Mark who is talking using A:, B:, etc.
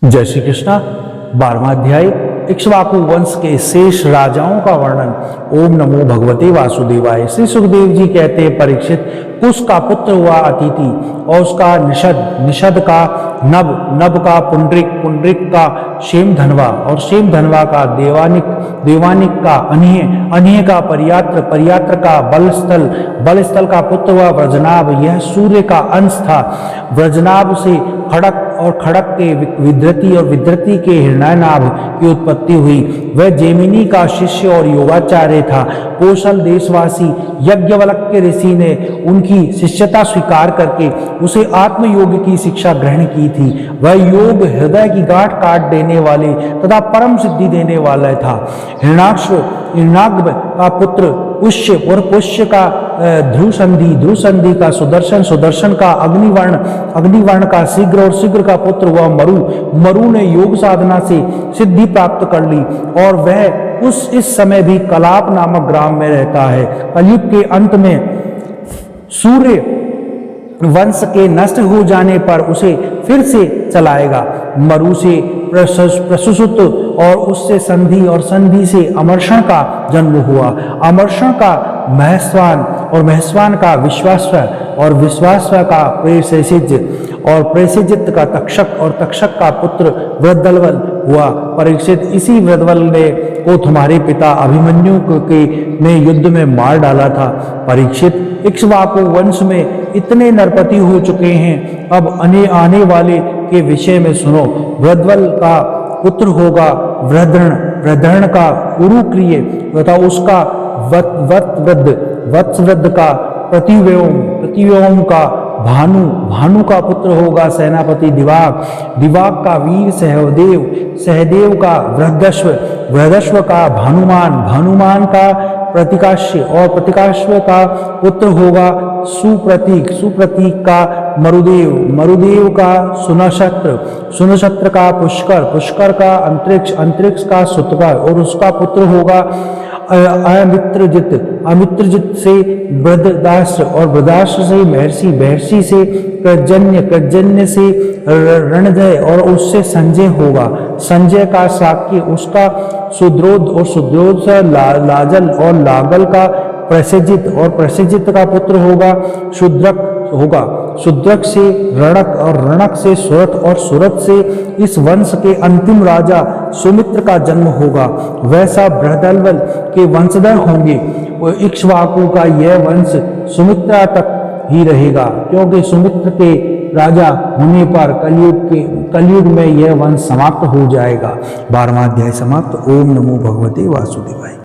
A: जय श्री कृष्णा। 12वां अध्याय इक्ष्वाकु वंश के शेष राजाओं का वर्णन। ओम नमो भगवते वासुदेवाय। श्री सुखदेव जी कहते हैं, परीक्षित, कुश का पुत्र हुआ अतिथि, और उसका निषद का नभ, नभ का पुंडरिक, पुंडरिक का शेमधनवा, और शेमधनवा का देवानिक, देवानिक का अनिय, अनिय का पर्यात्र, पर्यात्र का बलस्थल, बलस्थल का पुत्र हुआ व्रजनाभ। यह सूर्य का अंश था। व्रजनाभ से खड़क, और खड़क के विधृति, और विधृति के हिरण्यनाभ की उत्पत्ति हुई। वह जेमिनी का शिष्य और योगाचार्य था। कौशल देशवासी यज्ञवल्क्य ऋषि ने उनकी शिष्यता स्वीकार करके उसे आत्मयोग की शिक्षा ग्रहण की थी। वह योग हृदय की गांठ काट देने वाले तथा परम सिद्धि देने वाला था। हिरण्याक्ष का पुत्र पुष्य, और पुष्य का ध्रुसंधि, ध्रुसंधि का सुदर्शन, सुदर्शन का अग्निवर्ण, अग्निवर्ण का शीघ्र, और शीघ्र का पुत्र हुआ मरु। मरु ने योग साधना से सिद्धि प्राप्त कर ली, और वह इस समय भी कलाप नामक ग्राम में रहता है। कलयुग के अंत में सूर्य वंश के नष्ट हो जाने पर उसे फिर से चलाएगा। मरु से प्रसुसुत, और उससे संधि, और संधि से अमर्षण का जन्म हुआ। अमर्षण का महस्वान, और महस्वान का विश्वास्व, और विश्वास्व का प्रेषिज, और प्रेषिजित का तक्षक, और तक्षक का पुत्र वृद्धवल हुआ। परीक्षित, इसी वृद्धवल ने को तुम्हारे पिता अभिमन्यु ने युद्ध में मार डाला था। परीक्षित, इक्ष्वाकु वंश में इतने नरपति हो चुके हैं, अब आने वाले के विषय में सुनो। वृद्धवल का पुत्र होगा वृद्धण, वृद्धण का उरुक्रिय तथा उसका वत्सवृद्ध का प्रतिव्योम, प्रतिव्योम का भानु, भानु का पुत्र होगा सेनापति दिवाक, दिवाक का वीर सहदेव, सहदेव का वृद्धश्व, वृद्धश्व का भानुमान, भानुमान का प्रतिकाश्य, और प्रतिकाश्य का पुत्र होगा सुप्रतीक, सुप्रतीक का मरुदेव, मरुदेव का सुनक्षत्र, सुनक्षत्र का पुष्कर, पुष्कर का अंतरिक्ष, अंतरिक्ष का सुतकर, और उसका पुत्र होगा अमित्रजित, अमित्रजित से बृहदाश्र, और बृहदाश्र से महर्षि, महर्षि से प्रजन्य, प्रजन्य से रणजय, और उससे संजय होगा। संजय का साक्य, उसका सुद्रोध, और सुद्रोध से लाजल, और लागल का प्रसेजित, और प्रसेजित का पुत्र होगा शूद्रक होगा। शूद्रक से रणक, और रणक से सुरत, और सुरत से इस वंश के अंतिम राजा सुमित्र का जन्म होगा। वैसा बृहदलवल के वंशधर होंगे। इक्ष्वाकु का यह वंश सुमित्रा तक ही रहेगा, क्योंकि सुमित्र के राजा होने पर कलयुग में यह वंश समाप्त हो जाएगा। 12वां अध्याय समाप्त। ओम नमो भगवते वासुदेवाय।